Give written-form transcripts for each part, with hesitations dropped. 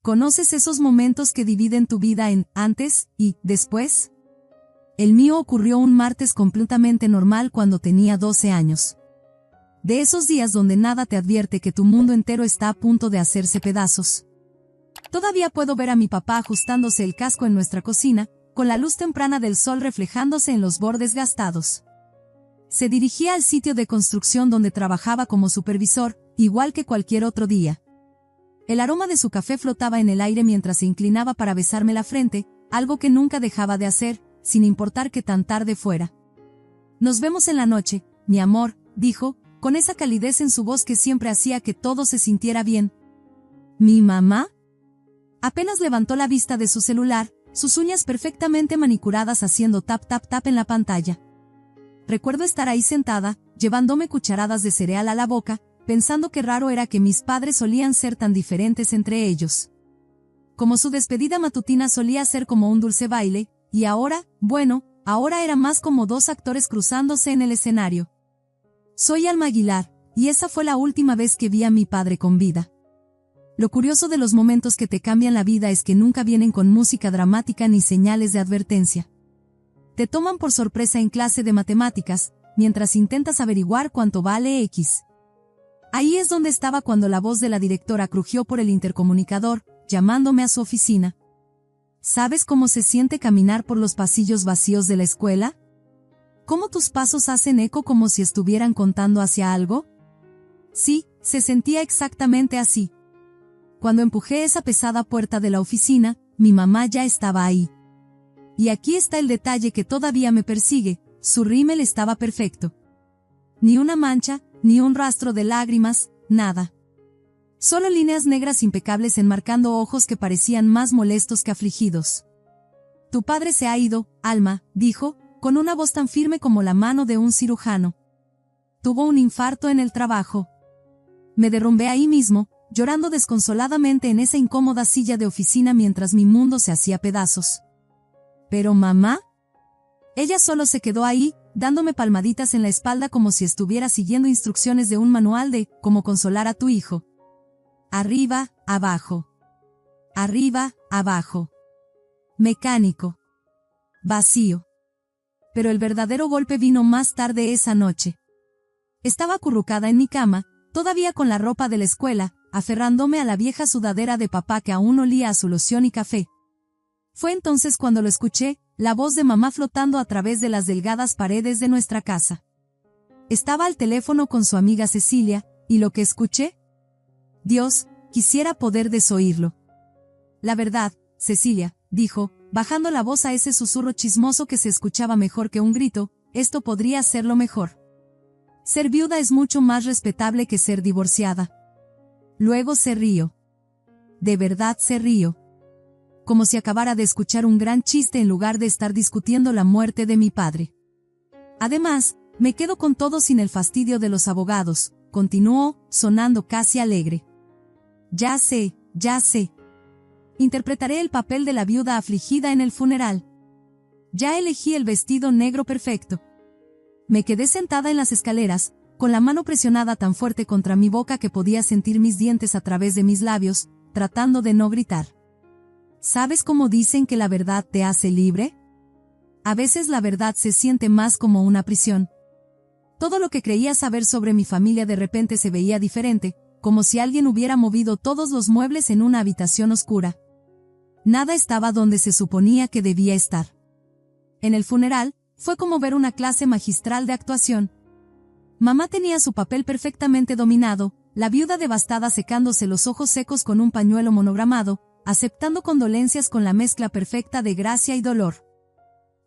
¿Conoces esos momentos que dividen tu vida en antes y después? El mío ocurrió un martes completamente normal cuando tenía 12 años. De esos días donde nada te advierte que tu mundo entero está a punto de hacerse pedazos. Todavía puedo ver a mi papá ajustándose el casco en nuestra cocina, con la luz temprana del sol reflejándose en los bordes gastados. Se dirigía al sitio de construcción donde trabajaba como supervisor, igual que cualquier otro día. El aroma de su café flotaba en el aire mientras se inclinaba para besarme la frente, algo que nunca dejaba de hacer, sin importar que tan tarde fuera. «Nos vemos en la noche, mi amor», dijo, con esa calidez en su voz que siempre hacía que todo se sintiera bien. ¿Mi mamá? Apenas levantó la vista de su celular, sus uñas perfectamente manicuradas haciendo tap tap tap en la pantalla. Recuerdo estar ahí sentada, llevándome cucharadas de cereal a la boca, pensando qué raro era que mis padres solían ser tan diferentes entre ellos. Como su despedida matutina solía ser como un dulce baile, y ahora, bueno, ahora era más como dos actores cruzándose en el escenario. Soy Alma Aguilar, y esa fue la última vez que vi a mi padre con vida. Lo curioso de los momentos que te cambian la vida es que nunca vienen con música dramática ni señales de advertencia. Te toman por sorpresa en clase de matemáticas, mientras intentas averiguar cuánto vale X. Ahí es donde estaba cuando la voz de la directora crujió por el intercomunicador, llamándome a su oficina. ¿Sabes cómo se siente caminar por los pasillos vacíos de la escuela? ¿Cómo tus pasos hacen eco como si estuvieran contando hacia algo? Sí, se sentía exactamente así. Cuando empujé esa pesada puerta de la oficina, mi mamá ya estaba ahí. Y aquí está el detalle que todavía me persigue, su rímel estaba perfecto. Ni una mancha, ni un rastro de lágrimas, nada. Solo líneas negras impecables enmarcando ojos que parecían más molestos que afligidos. Tu padre se ha ido, Alma, dijo, con una voz tan firme como la mano de un cirujano. Tuvo un infarto en el trabajo. Me derrumbé ahí mismo, llorando desconsoladamente en esa incómoda silla de oficina mientras mi mundo se hacía pedazos. ¿Pero mamá? Ella solo se quedó ahí, dándome palmaditas en la espalda como si estuviera siguiendo instrucciones de un manual de cómo consolar a tu hijo. Arriba, abajo. Arriba, abajo. Mecánico. Vacío. Pero el verdadero golpe vino más tarde esa noche. Estaba acurrucada en mi cama, todavía con la ropa de la escuela, aferrándome a la vieja sudadera de papá que aún olía a su loción y café. Fue entonces cuando lo escuché, la voz de mamá flotando a través de las delgadas paredes de nuestra casa. Estaba al teléfono con su amiga Cecilia, y lo que escuché. Dios, quisiera poder desoírlo. La verdad, Cecilia, dijo, bajando la voz a ese susurro chismoso que se escuchaba mejor que un grito, esto podría ser lo mejor. Ser viuda es mucho más respetable que ser divorciada. Luego se rió. De verdad se rió. Como si acabara de escuchar un gran chiste en lugar de estar discutiendo la muerte de mi padre. Además, me quedo con todo sin el fastidio de los abogados, continuó, sonando casi alegre. Ya sé, ya sé. Interpretaré el papel de la viuda afligida en el funeral. Ya elegí el vestido negro perfecto. Me quedé sentada en las escaleras, con la mano presionada tan fuerte contra mi boca que podía sentir mis dientes a través de mis labios, tratando de no gritar. ¿Sabes cómo dicen que la verdad te hace libre? A veces la verdad se siente más como una prisión. Todo lo que creía saber sobre mi familia de repente se veía diferente, como si alguien hubiera movido todos los muebles en una habitación oscura. Nada estaba donde se suponía que debía estar. En el funeral, fue como ver una clase magistral de actuación. Mamá tenía su papel perfectamente dominado, la viuda devastada secándose los ojos secos con un pañuelo monogramado, aceptando condolencias con la mezcla perfecta de gracia y dolor.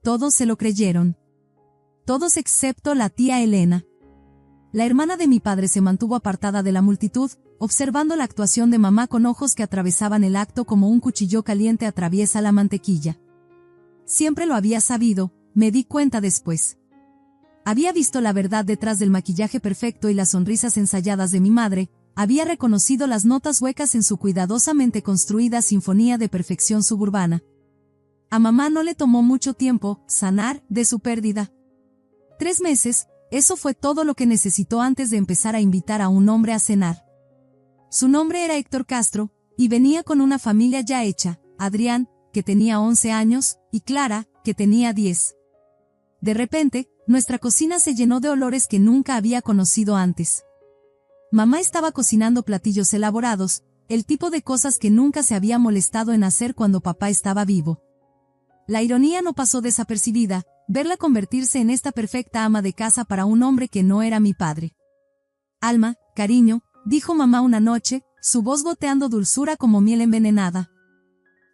Todos se lo creyeron. Todos excepto la tía Elena. La hermana de mi padre se mantuvo apartada de la multitud, observando la actuación de mamá con ojos que atravesaban el acto como un cuchillo caliente atraviesa la mantequilla. Siempre lo había sabido, me di cuenta después. Había visto la verdad detrás del maquillaje perfecto y las sonrisas ensayadas de mi madre, había reconocido las notas huecas en su cuidadosamente construida sinfonía de perfección suburbana. A mamá no le tomó mucho tiempo sanar de su pérdida. 3 meses, eso fue todo lo que necesitó antes de empezar a invitar a un hombre a cenar. Su nombre era Héctor Castro, y venía con una familia ya hecha, Adrián, que tenía 11 años, y Clara, que tenía 10. De repente, nuestra cocina se llenó de olores que nunca había conocido antes. Mamá estaba cocinando platillos elaborados, el tipo de cosas que nunca se había molestado en hacer cuando papá estaba vivo. La ironía no pasó desapercibida, verla convertirse en esta perfecta ama de casa para un hombre que no era mi padre. Alma, cariño, dijo mamá una noche, su voz goteando dulzura como miel envenenada.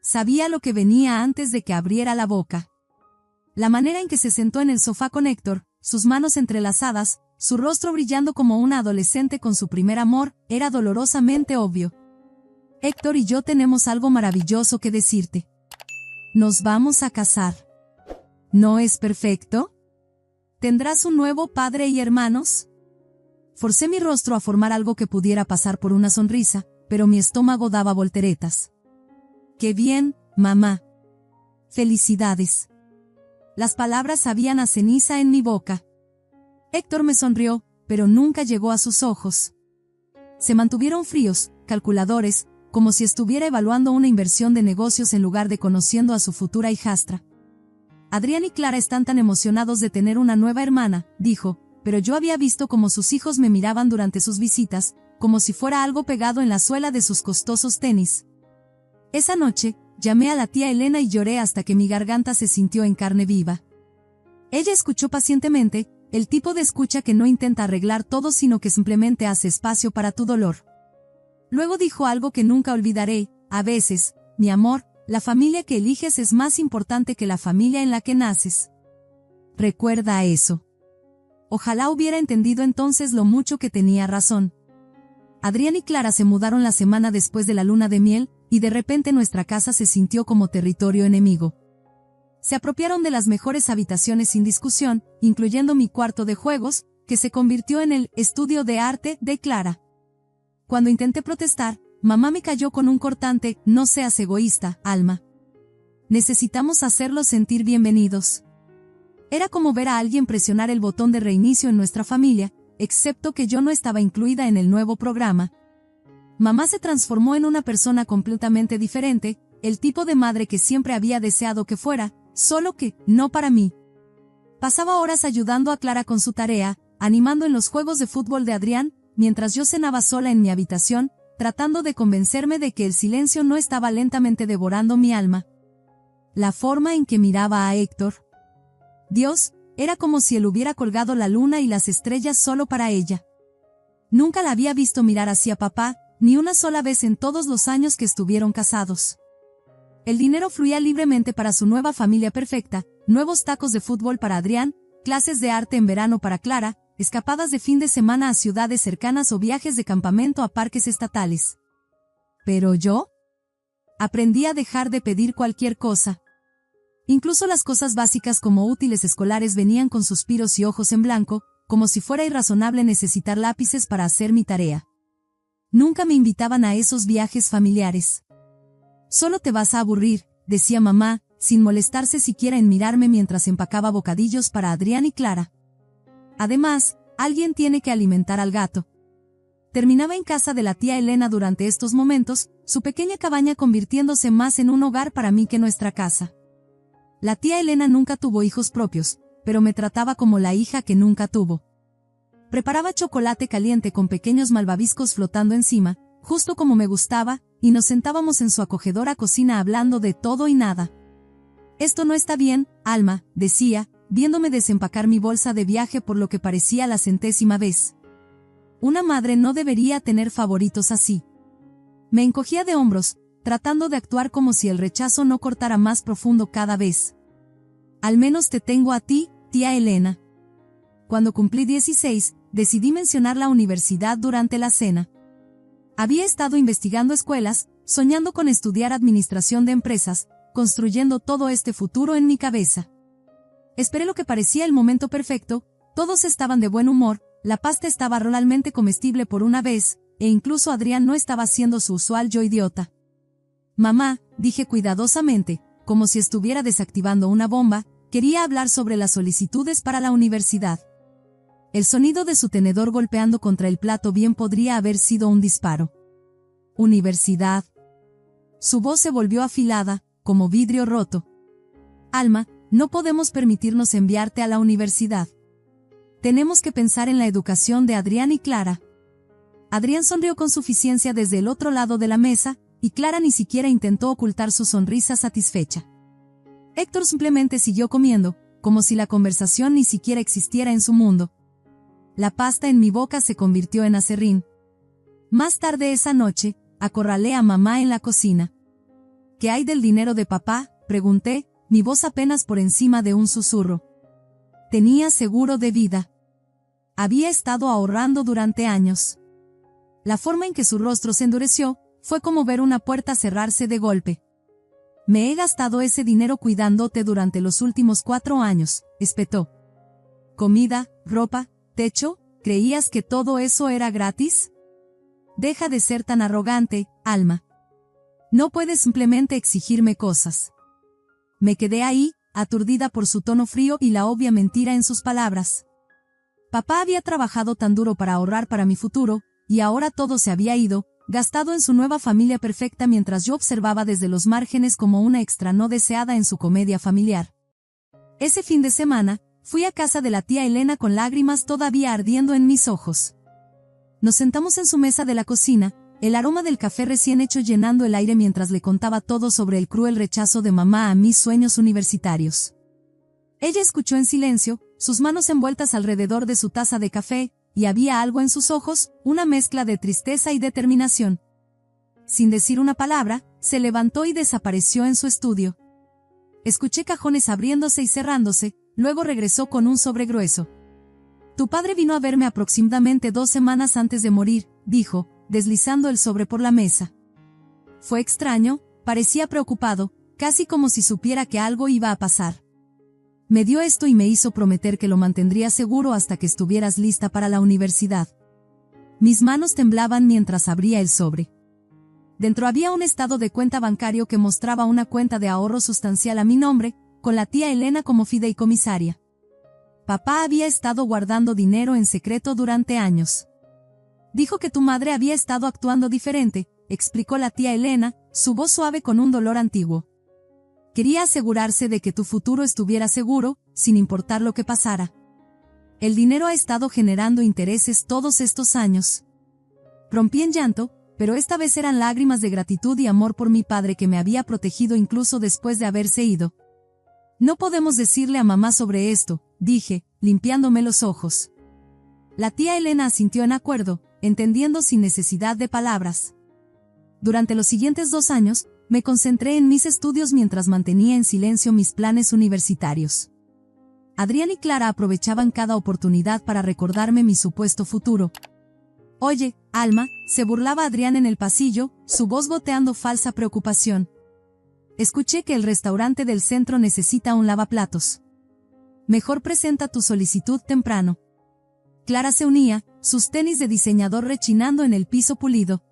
Sabía lo que venía antes de que abriera la boca. La manera en que se sentó en el sofá con Héctor, sus manos entrelazadas, su rostro brillando como una adolescente con su primer amor, era dolorosamente obvio. Héctor y yo tenemos algo maravilloso que decirte. Nos vamos a casar. ¿No es perfecto? ¿Tendrás un nuevo padre y hermanos? Forcé mi rostro a formar algo que pudiera pasar por una sonrisa, pero mi estómago daba volteretas. ¡Qué bien, mamá! ¡Felicidades! Las palabras sabían a ceniza en mi boca. Héctor me sonrió, pero nunca llegó a sus ojos. Se mantuvieron fríos, calculadores, como si estuviera evaluando una inversión de negocios en lugar de conociendo a su futura hijastra. Adrián y Clara están tan emocionados de tener una nueva hermana, dijo, pero yo había visto cómo sus hijos me miraban durante sus visitas, como si fuera algo pegado en la suela de sus costosos tenis. Esa noche, llamé a la tía Elena y lloré hasta que mi garganta se sintió en carne viva. Ella escuchó pacientemente, el tipo de escucha que no intenta arreglar todo sino que simplemente hace espacio para tu dolor. Luego dijo algo que nunca olvidaré, a veces, mi amor, la familia que eliges es más importante que la familia en la que naces. Recuerda eso. Ojalá hubiera entendido entonces lo mucho que tenía razón. Adrián y Clara se mudaron la semana después de la luna de miel, y de repente nuestra casa se sintió como territorio enemigo. Se apropiaron de las mejores habitaciones sin discusión, incluyendo mi cuarto de juegos, que se convirtió en el estudio de arte de Clara. Cuando intenté protestar, mamá me cayó con un cortante, no seas egoísta, Alma. Necesitamos hacerlos sentir bienvenidos. Era como ver a alguien presionar el botón de reinicio en nuestra familia, excepto que yo no estaba incluida en el nuevo programa. Mamá se transformó en una persona completamente diferente, el tipo de madre que siempre había deseado que fuera, solo que, no para mí. Pasaba horas ayudando a Clara con su tarea, animando en los juegos de fútbol de Adrián, mientras yo cenaba sola en mi habitación, tratando de convencerme de que el silencio no estaba lentamente devorando mi alma. La forma en que miraba a Héctor. Dios, era como si él hubiera colgado la luna y las estrellas solo para ella. Nunca la había visto mirar así a papá, ni una sola vez en todos los años que estuvieron casados. El dinero fluía libremente para su nueva familia perfecta, nuevos tacos de fútbol para Adrián, clases de arte en verano para Clara, escapadas de fin de semana a ciudades cercanas o viajes de campamento a parques estatales. Pero yo aprendí a dejar de pedir cualquier cosa. Incluso las cosas básicas como útiles escolares venían con suspiros y ojos en blanco, como si fuera irrazonable necesitar lápices para hacer mi tarea. Nunca me invitaban a esos viajes familiares. Solo te vas a aburrir, decía mamá, sin molestarse siquiera en mirarme mientras empacaba bocadillos para Adrián y Clara. Además, alguien tiene que alimentar al gato. Terminaba en casa de la tía Elena durante estos momentos, su pequeña cabaña convirtiéndose más en un hogar para mí que nuestra casa. La tía Elena nunca tuvo hijos propios, pero me trataba como la hija que nunca tuvo. Preparaba chocolate caliente con pequeños malvaviscos flotando encima, justo como me gustaba, y nos sentábamos en su acogedora cocina hablando de todo y nada. Esto no está bien, Alma, decía, viéndome desempacar mi bolsa de viaje por lo que parecía la 100ª vez. Una madre no debería tener favoritos así. Me encogía de hombros, tratando de actuar como si el rechazo no cortara más profundo cada vez. Al menos te tengo a ti, tía Elena. Cuando cumplí 16, decidí mencionar la universidad durante la cena. Había estado investigando escuelas, soñando con estudiar administración de empresas, construyendo todo este futuro en mi cabeza. Esperé lo que parecía el momento perfecto, todos estaban de buen humor, la pasta estaba realmente comestible por una vez, e incluso Adrián no estaba siendo su usual yo idiota. Mamá, dije cuidadosamente, como si estuviera desactivando una bomba, quería hablar sobre las solicitudes para la universidad. El sonido de su tenedor golpeando contra el plato bien podría haber sido un disparo. Universidad. Su voz se volvió afilada, como vidrio roto. Alma, no podemos permitirnos enviarte a la universidad. Tenemos que pensar en la educación de Adrián y Clara. Adrián sonrió con suficiencia desde el otro lado de la mesa, y Clara ni siquiera intentó ocultar su sonrisa satisfecha. Héctor simplemente siguió comiendo, como si la conversación ni siquiera existiera en su mundo. La pasta en mi boca se convirtió en aserrín. Más tarde esa noche, acorralé a mamá en la cocina. ¿Qué hay del dinero de papá?, pregunté, mi voz apenas por encima de un susurro. Tenía seguro de vida. Había estado ahorrando durante años. La forma en que su rostro se endureció fue como ver una puerta cerrarse de golpe. Me he gastado ese dinero cuidándote durante los últimos 4 años, espetó. Comida, ropa, techo, ¿creías que todo eso era gratis? Deja de ser tan arrogante, Alma. No puedes simplemente exigirme cosas. Me quedé ahí, aturdida por su tono frío y la obvia mentira en sus palabras. Papá había trabajado tan duro para ahorrar para mi futuro, y ahora todo se había ido, gastado en su nueva familia perfecta mientras yo observaba desde los márgenes como una extra no deseada en su comedia familiar. Ese fin de semana, fui a casa de la tía Elena con lágrimas todavía ardiendo en mis ojos. Nos sentamos en su mesa de la cocina, el aroma del café recién hecho llenando el aire mientras le contaba todo sobre el cruel rechazo de mamá a mis sueños universitarios. Ella escuchó en silencio, sus manos envueltas alrededor de su taza de café, y había algo en sus ojos, una mezcla de tristeza y determinación. Sin decir una palabra, se levantó y desapareció en su estudio. Escuché cajones abriéndose y cerrándose, luego regresó con un sobre grueso. Tu padre vino a verme aproximadamente 2 semanas antes de morir, dijo, deslizando el sobre por la mesa. Fue extraño, parecía preocupado, casi como si supiera que algo iba a pasar. Me dio esto y me hizo prometer que lo mantendría seguro hasta que estuvieras lista para la universidad. Mis manos temblaban mientras abría el sobre. Dentro había un estado de cuenta bancario que mostraba una cuenta de ahorro sustancial a mi nombre, con la tía Elena como fideicomisaria. Papá había estado guardando dinero en secreto durante años. Dijo que tu madre había estado actuando diferente, explicó la tía Elena, su voz suave con un dolor antiguo. Quería asegurarse de que tu futuro estuviera seguro, sin importar lo que pasara. El dinero ha estado generando intereses todos estos años. Rompí en llanto, pero esta vez eran lágrimas de gratitud y amor por mi padre que me había protegido incluso después de haberse ido. No podemos decirle a mamá sobre esto, dije, limpiándome los ojos. La tía Elena asintió en acuerdo, entendiendo sin necesidad de palabras. Durante los siguientes 2 años, me concentré en mis estudios mientras mantenía en silencio mis planes universitarios. Adrián y Clara aprovechaban cada oportunidad para recordarme mi supuesto futuro. Oye, Alma, se burlaba Adrián en el pasillo, su voz goteando falsa preocupación. Escuché que el restaurante del centro necesita un lavaplatos. Mejor presenta tu solicitud temprano. Clara se unía, sus tenis de diseñador rechinando en el piso pulido.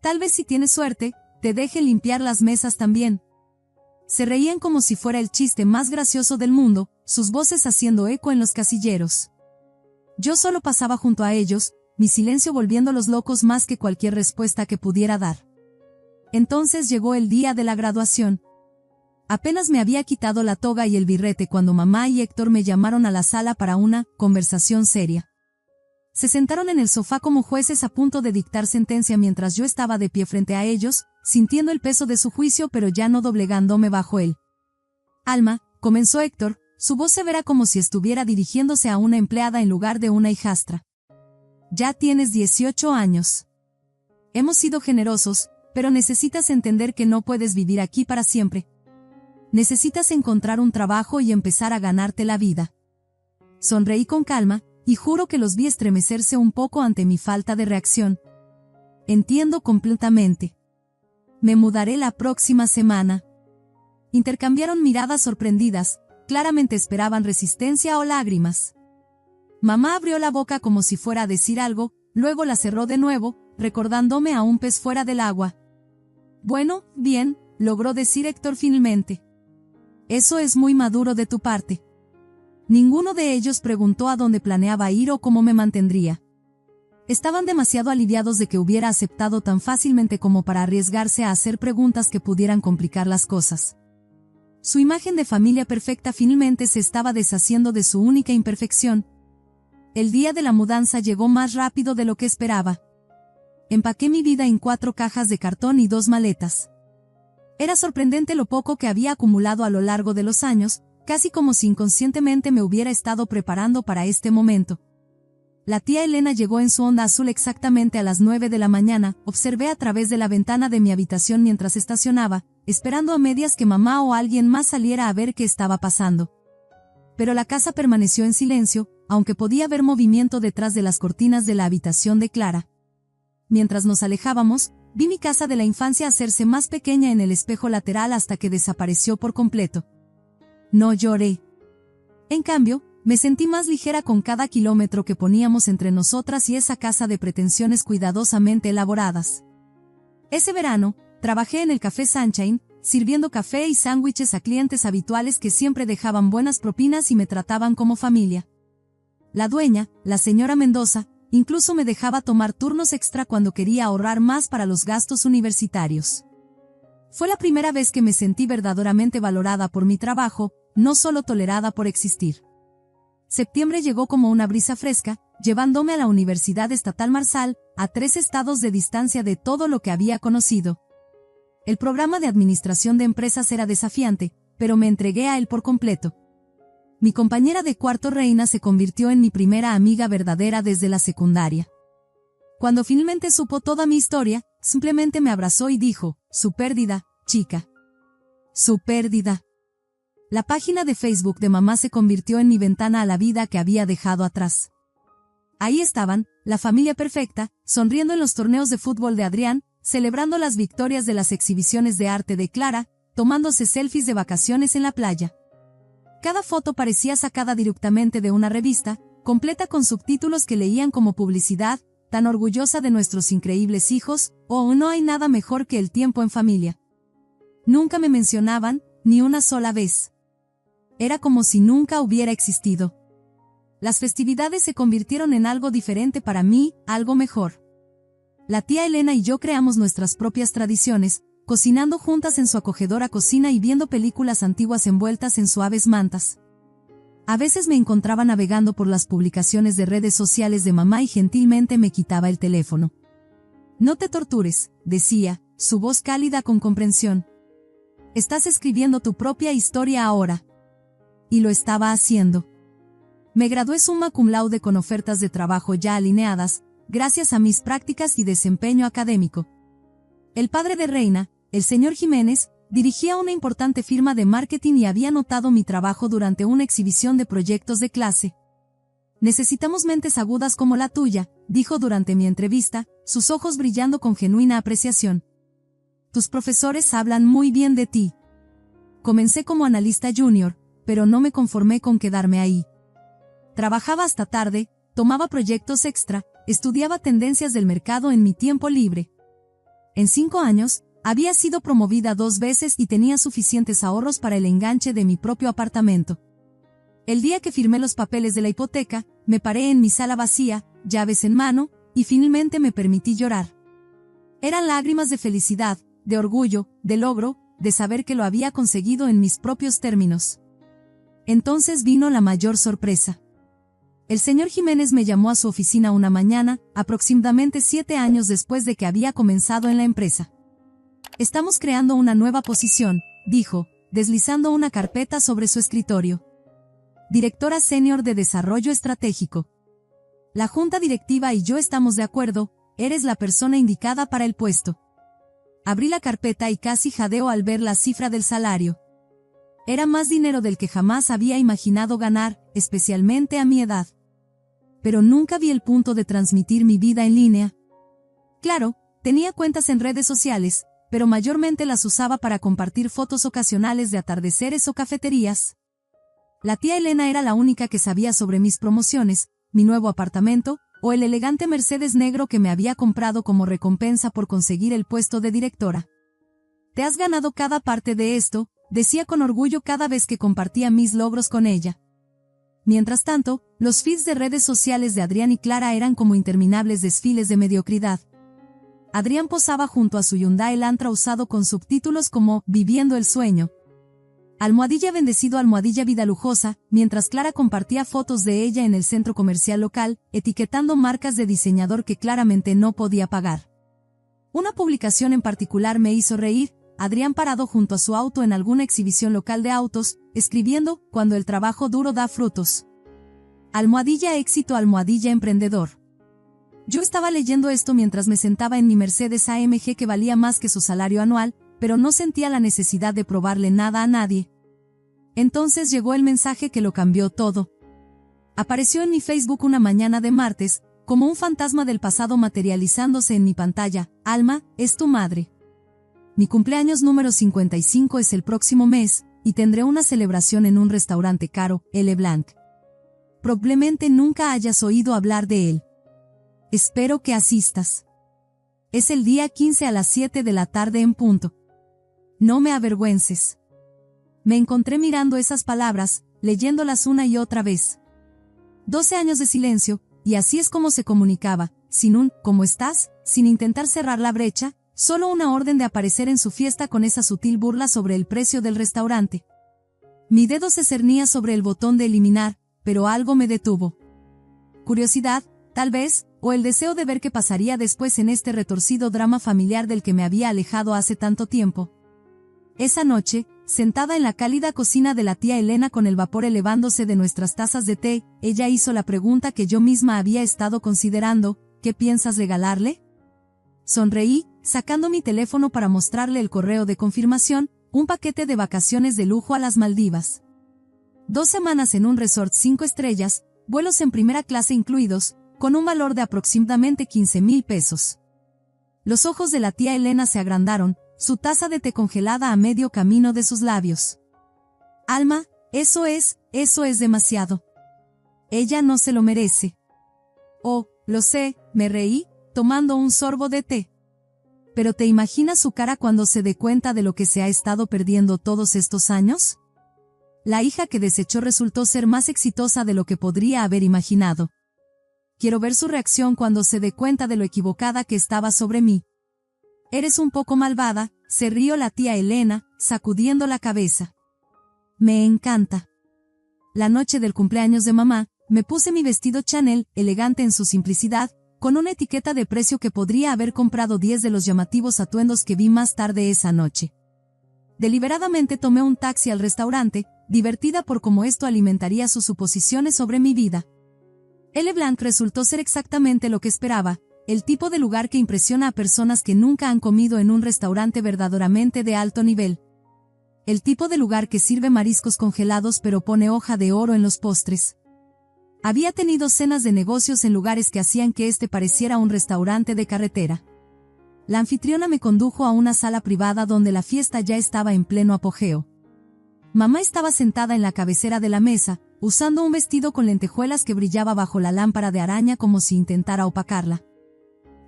Tal vez si tienes suerte, te dejen limpiar las mesas también. Se reían como si fuera el chiste más gracioso del mundo, sus voces haciendo eco en los casilleros. Yo solo pasaba junto a ellos, mi silencio volviéndolos locos más que cualquier respuesta que pudiera dar. Entonces llegó el día de la graduación. Apenas me había quitado la toga y el birrete cuando mamá y Héctor me llamaron a la sala para una conversación seria. Se sentaron en el sofá como jueces a punto de dictar sentencia mientras yo estaba de pie frente a ellos, sintiendo el peso de su juicio pero ya no doblegándome bajo él. Alma, comenzó Héctor, su voz severa como si estuviera dirigiéndose a una empleada en lugar de una hijastra. Ya tienes 18 años. Hemos sido generosos, pero necesitas entender que no puedes vivir aquí para siempre. Necesitas encontrar un trabajo y empezar a ganarte la vida. Sonreí con calma, y juro que los vi estremecerse un poco ante mi falta de reacción. Entiendo completamente. Me mudaré la próxima semana. Intercambiaron miradas sorprendidas, claramente esperaban resistencia o lágrimas. Mamá abrió la boca como si fuera a decir algo, luego la cerró de nuevo, recordándome a un pez fuera del agua. Bueno, bien, logró decir Héctor finalmente. Eso es muy maduro de tu parte. Ninguno de ellos preguntó a dónde planeaba ir o cómo me mantendría. Estaban demasiado aliviados de que hubiera aceptado tan fácilmente como para arriesgarse a hacer preguntas que pudieran complicar las cosas. Su imagen de familia perfecta finalmente se estaba deshaciendo de su única imperfección. El día de la mudanza llegó más rápido de lo que esperaba. Empaqué mi vida en 4 cajas de cartón y 2 maletas. Era sorprendente lo poco que había acumulado a lo largo de los años, casi como si inconscientemente me hubiera estado preparando para este momento. La tía Elena llegó en su Honda azul exactamente a las 9 de la mañana. Observé a través de la ventana de mi habitación mientras estacionaba, esperando a medias que mamá o alguien más saliera a ver qué estaba pasando. Pero la casa permaneció en silencio, aunque podía ver movimiento detrás de las cortinas de la habitación de Clara. Mientras nos alejábamos, vi mi casa de la infancia hacerse más pequeña en el espejo lateral hasta que desapareció por completo. No lloré. En cambio, me sentí más ligera con cada kilómetro que poníamos entre nosotras y esa casa de pretensiones cuidadosamente elaboradas. Ese verano, trabajé en el Café Sunshine, sirviendo café y sándwiches a clientes habituales que siempre dejaban buenas propinas y me trataban como familia. La dueña, la señora Mendoza, incluso me dejaba tomar turnos extra cuando quería ahorrar más para los gastos universitarios. Fue la primera vez que me sentí verdaderamente valorada por mi trabajo, no solo tolerada por existir. Septiembre llegó como una brisa fresca, llevándome a la Universidad Estatal Marsal, a 3 estados de distancia de todo lo que había conocido. El programa de administración de empresas era desafiante, pero me entregué a él por completo. Mi compañera de cuarto Reina se convirtió en mi primera amiga verdadera desde la secundaria. Cuando finalmente supo toda mi historia, simplemente me abrazó y dijo: "Su pérdida, chica. Su pérdida". La página de Facebook de mamá se convirtió en mi ventana a la vida que había dejado atrás. Ahí estaban, la familia perfecta, sonriendo en los torneos de fútbol de Adrián, celebrando las victorias de las exhibiciones de arte de Clara, tomándose selfies de vacaciones en la playa. Cada foto parecía sacada directamente de una revista, completa con subtítulos que leían como publicidad: "Tan orgullosa de nuestros increíbles hijos", o "No hay nada mejor que el tiempo en familia". Nunca me mencionaban, ni una sola vez. Era como si nunca hubiera existido. Las festividades se convirtieron en algo diferente para mí, algo mejor. La tía Elena y yo creamos nuestras propias tradiciones, cocinando juntas en su acogedora cocina y viendo películas antiguas envueltas en suaves mantas. A veces me encontraba navegando por las publicaciones de redes sociales de mamá y gentilmente me quitaba el teléfono. "No te tortures", decía, su voz cálida con comprensión. "Estás escribiendo tu propia historia ahora". Y lo estaba haciendo. Me gradué summa cum laude con ofertas de trabajo ya alineadas, gracias a mis prácticas y desempeño académico. El padre de Reina, el señor Jiménez, dirigía una importante firma de marketing y había notado mi trabajo durante una exhibición de proyectos de clase. "Necesitamos mentes agudas como la tuya", dijo durante mi entrevista, sus ojos brillando con genuina apreciación. "Tus profesores hablan muy bien de ti". Comencé como analista junior, pero no me conformé con quedarme ahí. Trabajaba hasta tarde, tomaba proyectos extra, estudiaba tendencias del mercado en mi tiempo libre. En 5 años, había sido promovida 2 veces y tenía suficientes ahorros para el enganche de mi propio apartamento. El día que firmé los papeles de la hipoteca, me paré en mi sala vacía, llaves en mano, y finalmente me permití llorar. Eran lágrimas de felicidad, de orgullo, de logro, de saber que lo había conseguido en mis propios términos. Entonces vino la mayor sorpresa. El señor Jiménez me llamó a su oficina una mañana, aproximadamente 7 años después de que había comenzado en la empresa. "Estamos creando una nueva posición", dijo, deslizando una carpeta sobre su escritorio. "Directora senior de Desarrollo Estratégico. La junta directiva y yo estamos de acuerdo, eres la persona indicada para el puesto". Abrí la carpeta y casi jadeo al ver la cifra del salario. Era más dinero del que jamás había imaginado ganar, especialmente a mi edad. Pero nunca vi el punto de transmitir mi vida en línea. Claro, tenía cuentas en redes sociales, pero mayormente las usaba para compartir fotos ocasionales de atardeceres o cafeterías. La tía Elena era la única que sabía sobre mis promociones, mi nuevo apartamento, o el elegante Mercedes negro que me había comprado como recompensa por conseguir el puesto de directora. "Te has ganado cada parte de esto", decía con orgullo cada vez que compartía mis logros con ella. Mientras tanto, los feeds de redes sociales de Adrián y Clara eran como interminables desfiles de mediocridad. Adrián posaba junto a su Hyundai Elantra usado con subtítulos como «Viviendo el sueño». Almohadilla bendecido, almohadilla vida lujosa, mientras Clara compartía fotos de ella en el centro comercial local, etiquetando marcas de diseñador que claramente no podía pagar. Una publicación en particular me hizo reír, Adrián parado junto a su auto en alguna exhibición local de autos, escribiendo, cuando el trabajo duro da frutos. Almohadilla éxito, almohadilla emprendedor. Yo estaba leyendo esto mientras me sentaba en mi Mercedes AMG que valía más que su salario anual, pero no sentía la necesidad de probarle nada a nadie. Entonces llegó el mensaje que lo cambió todo. Apareció en mi Facebook una mañana de martes, como un fantasma del pasado materializándose en mi pantalla. Alma, es tu madre. Mi cumpleaños número 55 es el próximo mes, y tendré una celebración en un restaurante caro, L. Blanc. Probablemente nunca hayas oído hablar de él. Espero que asistas. Es el día 15 a las 7 de la tarde en punto. No me avergüences. Me encontré mirando esas palabras, leyéndolas una y otra vez. 12 años de silencio, y así es como se comunicaba, sin un «¿cómo estás?», sin intentar cerrar la brecha, solo una orden de aparecer en su fiesta con esa sutil burla sobre el precio del restaurante. Mi dedo se cernía sobre el botón de eliminar, pero algo me detuvo. Curiosidad, tal vez, o el deseo de ver qué pasaría después en este retorcido drama familiar del que me había alejado hace tanto tiempo. Esa noche, sentada en la cálida cocina de la tía Elena con el vapor elevándose de nuestras tazas de té, ella hizo la pregunta que yo misma había estado considerando: ¿qué piensas regalarle? Sonreí, sacando mi teléfono para mostrarle el correo de confirmación, un paquete de vacaciones de lujo a las Maldivas. 2 semanas en un resort 5 estrellas, vuelos en primera clase incluidos, con un valor de aproximadamente 15,000 pesos. Los ojos de la tía Elena se agrandaron, su taza de té congelada a medio camino de sus labios. Alma, eso es demasiado. Ella no se lo merece. Oh, lo sé, me reí, tomando un sorbo de té. ¿Pero te imaginas su cara cuando se dé cuenta de lo que se ha estado perdiendo todos estos años? La hija que desechó resultó ser más exitosa de lo que podría haber imaginado. Quiero ver su reacción cuando se dé cuenta de lo equivocada que estaba sobre mí. Eres un poco malvada, se rió la tía Elena, sacudiendo la cabeza. Me encanta. La noche del cumpleaños de mamá, me puse mi vestido Chanel, elegante en su simplicidad, con una etiqueta de precio que podría haber comprado 10 de los llamativos atuendos que vi más tarde esa noche. Deliberadamente tomé un taxi al restaurante, divertida por cómo esto alimentaría sus suposiciones sobre mi vida. L. Blanc resultó ser exactamente lo que esperaba, el tipo de lugar que impresiona a personas que nunca han comido en un restaurante verdaderamente de alto nivel. El tipo de lugar que sirve mariscos congelados pero pone hoja de oro en los postres. Había tenido cenas de negocios en lugares que hacían que este pareciera un restaurante de carretera. La anfitriona me condujo a una sala privada donde la fiesta ya estaba en pleno apogeo. Mamá estaba sentada en la cabecera de la mesa, usando un vestido con lentejuelas que brillaba bajo la lámpara de araña como si intentara opacarla.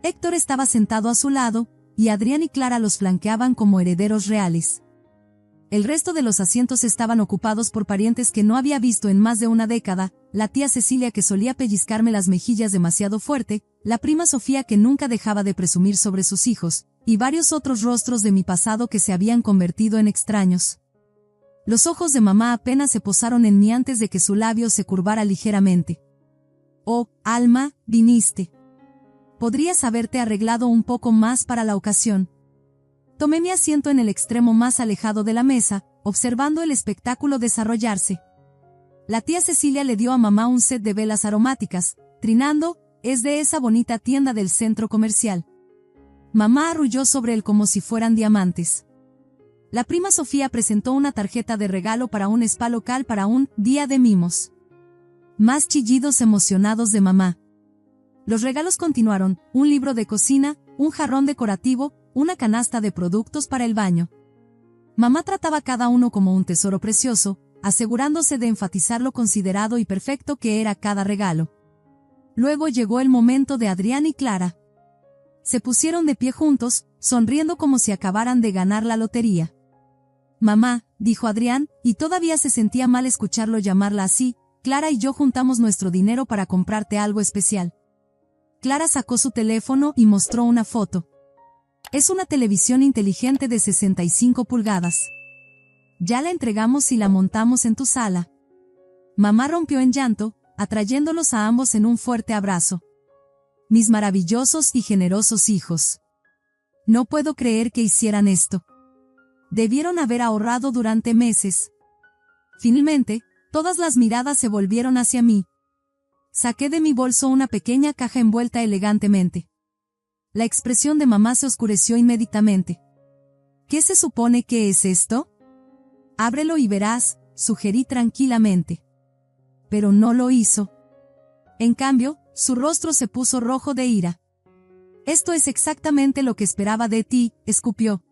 Héctor estaba sentado a su lado, y Adrián y Clara los flanqueaban como herederos reales. El resto de los asientos estaban ocupados por parientes que no había visto en más de una década, la tía Cecilia que solía pellizcarme las mejillas demasiado fuerte, la prima Sofía que nunca dejaba de presumir sobre sus hijos, y varios otros rostros de mi pasado que se habían convertido en extraños. Los ojos de mamá apenas se posaron en mí antes de que su labio se curvara ligeramente. Oh, Alma, viniste. Podrías haberte arreglado un poco más para la ocasión. Tomé mi asiento en el extremo más alejado de la mesa, observando el espectáculo desarrollarse. La tía Cecilia le dio a mamá un set de velas aromáticas, trinando: es de esa bonita tienda del centro comercial. Mamá arrulló sobre él como si fueran diamantes. La prima Sofía presentó una tarjeta de regalo para un spa local para un día de mimos. Más chillidos emocionados de mamá. Los regalos continuaron: un libro de cocina, un jarrón decorativo, una canasta de productos para el baño. Mamá trataba cada uno como un tesoro precioso, asegurándose de enfatizar lo considerado y perfecto que era cada regalo. Luego llegó el momento de Adrián y Clara. Se pusieron de pie juntos, sonriendo como si acabaran de ganar la lotería. Mamá, dijo Adrián, y todavía se sentía mal escucharlo llamarla así, Clara y yo juntamos nuestro dinero para comprarte algo especial. Clara sacó su teléfono y mostró una foto. Es una televisión inteligente de 65 pulgadas. Ya la entregamos y la montamos en tu sala. Mamá rompió en llanto, atrayéndolos a ambos en un fuerte abrazo. Mis maravillosos y generosos hijos. No puedo creer que hicieran esto. Debieron haber ahorrado durante meses. Finalmente, todas las miradas se volvieron hacia mí. Saqué de mi bolso una pequeña caja envuelta elegantemente. La expresión de mamá se oscureció inmediatamente. ¿Qué se supone que es esto? Ábrelo y verás, sugerí tranquilamente. Pero no lo hizo. En cambio, su rostro se puso rojo de ira. Esto es exactamente lo que esperaba de ti, escupió.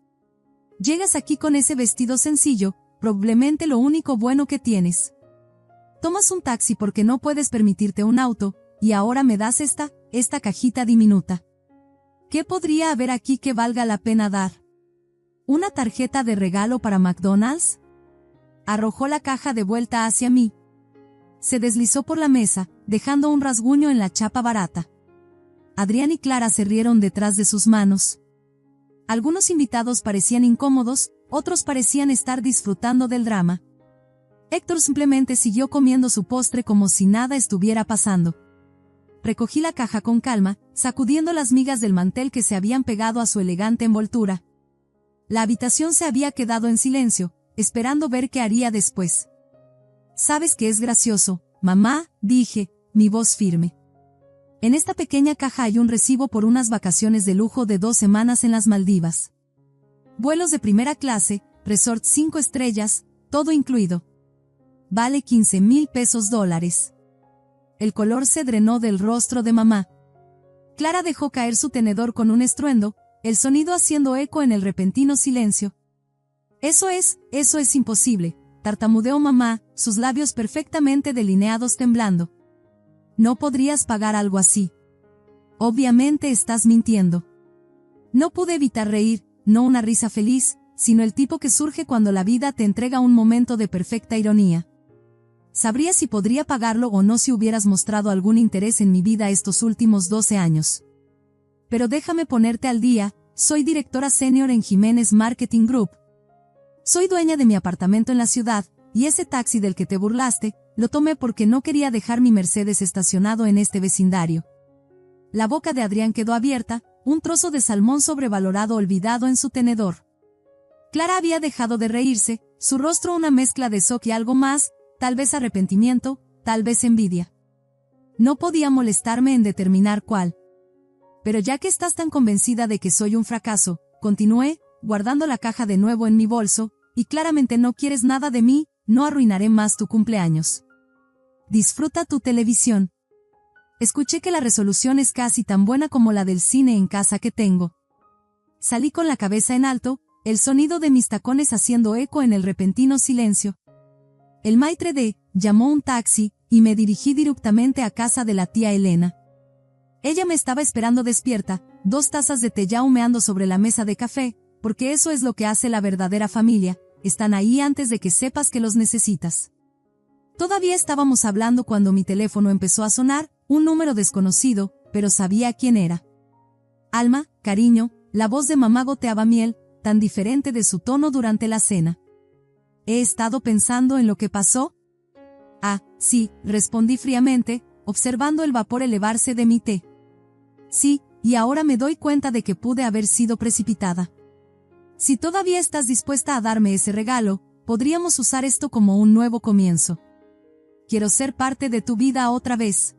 Llegas aquí con ese vestido sencillo, probablemente lo único bueno que tienes. Tomas un taxi porque no puedes permitirte un auto, y ahora me das esta cajita diminuta. ¿Qué podría haber aquí que valga la pena dar? ¿Una tarjeta de regalo para McDonald's? Arrojó la caja de vuelta hacia mí. Se deslizó por la mesa, dejando un rasguño en la chapa barata. Adrián y Clara se rieron detrás de sus manos. Algunos invitados parecían incómodos, otros parecían estar disfrutando del drama. Héctor simplemente siguió comiendo su postre como si nada estuviera pasando. Recogí la caja con calma, sacudiendo las migas del mantel que se habían pegado a su elegante envoltura. La habitación se había quedado en silencio, esperando ver qué haría después. «¿Sabes qué es gracioso, mamá?», dije, mi voz firme. En esta pequeña caja hay un recibo por unas vacaciones de lujo de 2 semanas en las Maldivas. Vuelos de primera clase, resort 5 estrellas, todo incluido. Vale $15,000. El color se drenó del rostro de mamá. Clara dejó caer su tenedor con un estruendo, el sonido haciendo eco en el repentino silencio. Eso es imposible», tartamudeó mamá, sus labios perfectamente delineados temblando. «No podrías pagar algo así. Obviamente estás mintiendo». No pude evitar reír, no una risa feliz, sino el tipo que surge cuando la vida te entrega un momento de perfecta ironía. Sabría si podría pagarlo o no si hubieras mostrado algún interés en mi vida estos últimos 12 años. Pero déjame ponerte al día, soy directora senior en Jiménez Marketing Group. Soy dueña de mi apartamento en la ciudad, y ese taxi del que te burlaste, lo tomé porque no quería dejar mi Mercedes estacionado en este vecindario. La boca de Adrián quedó abierta, un trozo de salmón sobrevalorado olvidado en su tenedor. Clara había dejado de reírse, su rostro una mezcla de shock y algo más, tal vez arrepentimiento, tal vez envidia. No podía molestarme en determinar cuál. Pero ya que estás tan convencida de que soy un fracaso, continué, guardando la caja de nuevo en mi bolso, y claramente no quieres nada de mí, no arruinaré más tu cumpleaños. Disfruta tu televisión. Escuché que la resolución es casi tan buena como la del cine en casa que tengo. Salí con la cabeza en alto, el sonido de mis tacones haciendo eco en el repentino silencio. El maitre d' llamó un taxi, y me dirigí directamente a casa de la tía Elena. Ella me estaba esperando despierta, 2 tazas de té ya humeando sobre la mesa de café, porque eso es lo que hace la verdadera familia, están ahí antes de que sepas que los necesitas. Todavía estábamos hablando cuando mi teléfono empezó a sonar, un número desconocido, pero sabía quién era. Alma, cariño, la voz de mamá goteaba miel, tan diferente de su tono durante la cena. ¿He estado pensando en lo que pasó? Ah, sí, respondí fríamente, observando el vapor elevarse de mi té. Sí, y ahora me doy cuenta de que pude haber sido precipitada. Si todavía estás dispuesta a darme ese regalo, podríamos usar esto como un nuevo comienzo. Quiero ser parte de tu vida otra vez.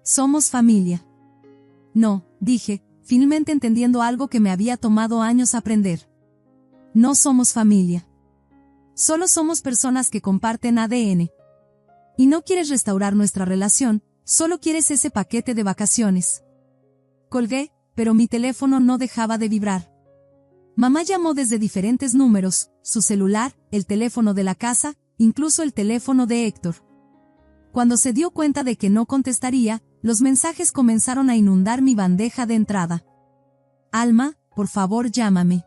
Somos familia. No, dije, finalmente entendiendo algo que me había tomado años aprender. No somos familia. Solo somos personas que comparten ADN. Y no quieres restaurar nuestra relación, solo quieres ese paquete de vacaciones. Colgué, pero mi teléfono no dejaba de vibrar. Mamá llamó desde diferentes números, su celular, el teléfono de la casa, incluso el teléfono de Héctor. Cuando se dio cuenta de que no contestaría, los mensajes comenzaron a inundar mi bandeja de entrada. Alma, por favor llámame.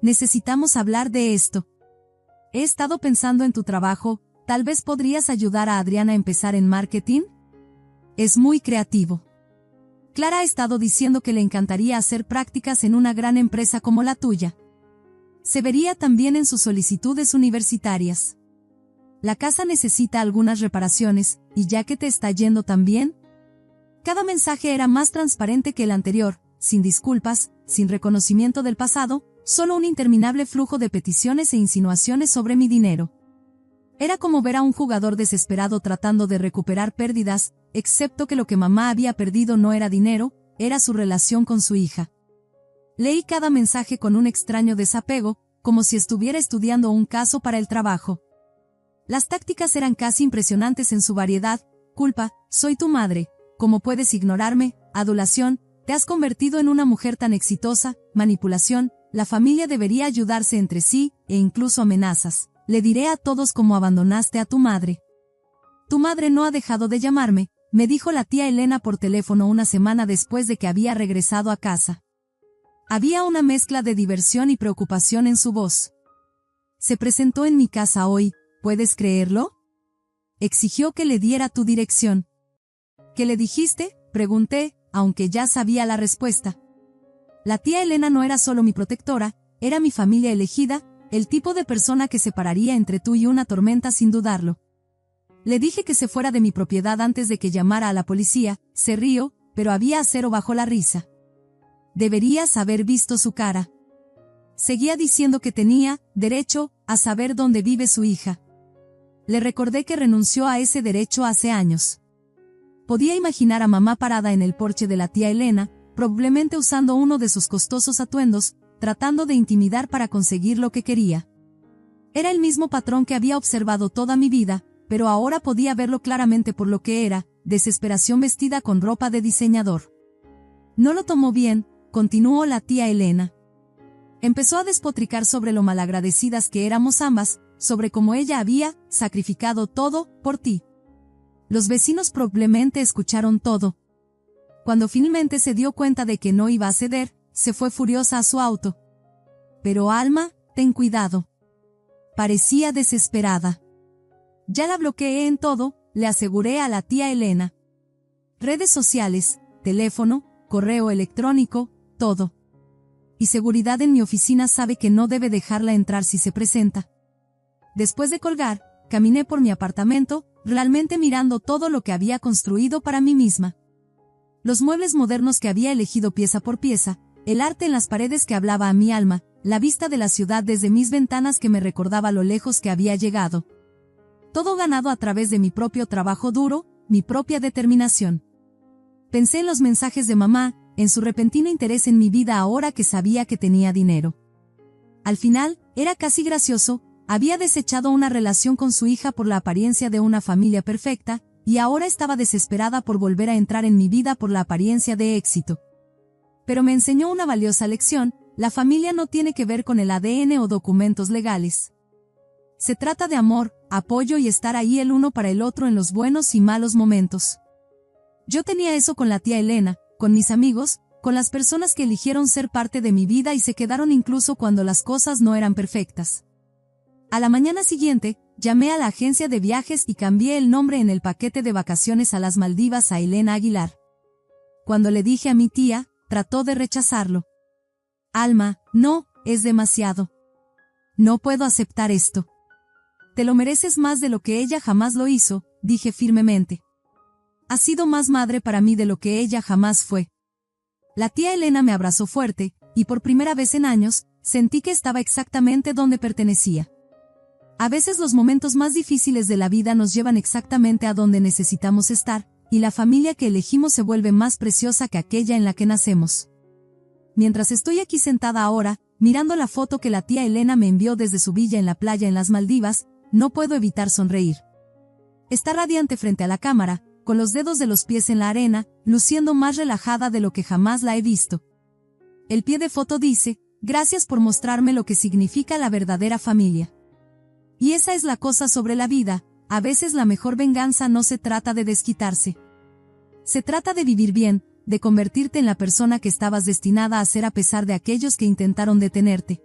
Necesitamos hablar de esto. He estado pensando en tu trabajo, tal vez podrías ayudar a Adriana a empezar en marketing. Es muy creativo. Clara ha estado diciendo que le encantaría hacer prácticas en una gran empresa como la tuya. Se vería también en sus solicitudes universitarias. La casa necesita algunas reparaciones, y ya que te está yendo tan bien. Cada mensaje era más transparente que el anterior, sin disculpas, sin reconocimiento del pasado, solo un interminable flujo de peticiones e insinuaciones sobre mi dinero. Era como ver a un jugador desesperado tratando de recuperar pérdidas, excepto que lo que mamá había perdido no era dinero, era su relación con su hija. Leí cada mensaje con un extraño desapego, como si estuviera estudiando un caso para el trabajo. Las tácticas eran casi impresionantes en su variedad: culpa, soy tu madre, ¿cómo puedes ignorarme?, adulación, te has convertido en una mujer tan exitosa, manipulación, la familia debería ayudarse entre sí, e incluso amenazas. Le diré a todos cómo abandonaste a tu madre. Tu madre no ha dejado de llamarme, me dijo la tía Elena por teléfono una semana después de que había regresado a casa. Había una mezcla de diversión y preocupación en su voz. Se presentó en mi casa hoy, ¿puedes creerlo? Exigió que le diera tu dirección. ¿Qué le dijiste?, pregunté, aunque ya sabía la respuesta. La tía Elena no era solo mi protectora, era mi familia elegida, el tipo de persona que separaría entre tú y una tormenta sin dudarlo. Le dije que se fuera de mi propiedad antes de que llamara a la policía. Se rió, pero había acero bajo la risa. Deberías haber visto su cara. Seguía diciendo que tenía derecho a saber dónde vive su hija. Le recordé que renunció a ese derecho hace años. Podía imaginar a mamá parada en el porche de la tía Elena, probablemente usando uno de sus costosos atuendos, tratando de intimidar para conseguir lo que quería. Era el mismo patrón que había observado toda mi vida, pero ahora podía verlo claramente por lo que era: desesperación vestida con ropa de diseñador. No lo tomó bien, continuó la tía Elena. Empezó a despotricar sobre lo malagradecidas que éramos ambas, sobre cómo ella había sacrificado todo por ti. Los vecinos probablemente escucharon todo. Cuando finalmente se dio cuenta de que no iba a ceder, se fue furiosa a su auto. Pero Alma, ten cuidado. Parecía desesperada. Ya la bloqueé en todo, le aseguré a la tía Elena. Redes sociales, teléfono, correo electrónico, todo. Y seguridad en mi oficina sabe que no debe dejarla entrar si se presenta. Después de colgar, caminé por mi apartamento, realmente mirando todo lo que había construido para mí misma. Los muebles modernos que había elegido pieza por pieza, el arte en las paredes que hablaba a mi alma, la vista de la ciudad desde mis ventanas que me recordaba lo lejos que había llegado. Todo ganado a través de mi propio trabajo duro, mi propia determinación. Pensé en los mensajes de mamá, en su repentino interés en mi vida ahora que sabía que tenía dinero. Al final, era casi gracioso, había desechado una relación con su hija por la apariencia de una familia perfecta, y ahora estaba desesperada por volver a entrar en mi vida por la apariencia de éxito. Pero me enseñó una valiosa lección: la familia no tiene que ver con el ADN o documentos legales. Se trata de amor, apoyo y estar ahí el uno para el otro en los buenos y malos momentos. Yo tenía eso con la tía Elena, con mis amigos, con las personas que eligieron ser parte de mi vida y se quedaron incluso cuando las cosas no eran perfectas. A la mañana siguiente, llamé a la agencia de viajes y cambié el nombre en el paquete de vacaciones a las Maldivas a Elena Aguilar. Cuando le dije a mi tía, trató de rechazarlo. Alma, no, es demasiado. No puedo aceptar esto. Te lo mereces más de lo que ella jamás lo hizo, dije firmemente. Has sido más madre para mí de lo que ella jamás fue. La tía Elena me abrazó fuerte, y por primera vez en años, sentí que estaba exactamente donde pertenecía. A veces los momentos más difíciles de la vida nos llevan exactamente a donde necesitamos estar, y la familia que elegimos se vuelve más preciosa que aquella en la que nacemos. Mientras estoy aquí sentada ahora, mirando la foto que la tía Elena me envió desde su villa en la playa en las Maldivas, no puedo evitar sonreír. Está radiante frente a la cámara, con los dedos de los pies en la arena, luciendo más relajada de lo que jamás la he visto. El pie de foto dice: gracias por mostrarme lo que significa la verdadera familia. Y esa es la cosa sobre la vida: a veces la mejor venganza no se trata de desquitarse. Se trata de vivir bien, de convertirte en la persona que estabas destinada a ser a pesar de aquellos que intentaron detenerte.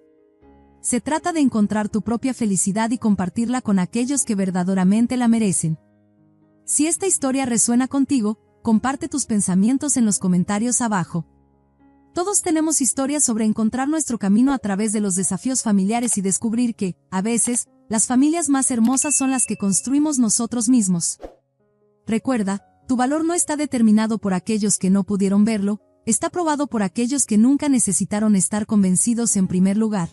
Se trata de encontrar tu propia felicidad y compartirla con aquellos que verdaderamente la merecen. Si esta historia resuena contigo, comparte tus pensamientos en los comentarios abajo. Todos tenemos historias sobre encontrar nuestro camino a través de los desafíos familiares y descubrir que, a veces, las familias más hermosas son las que construimos nosotros mismos. Recuerda, tu valor no está determinado por aquellos que no pudieron verlo, está probado por aquellos que nunca necesitaron estar convencidos en primer lugar.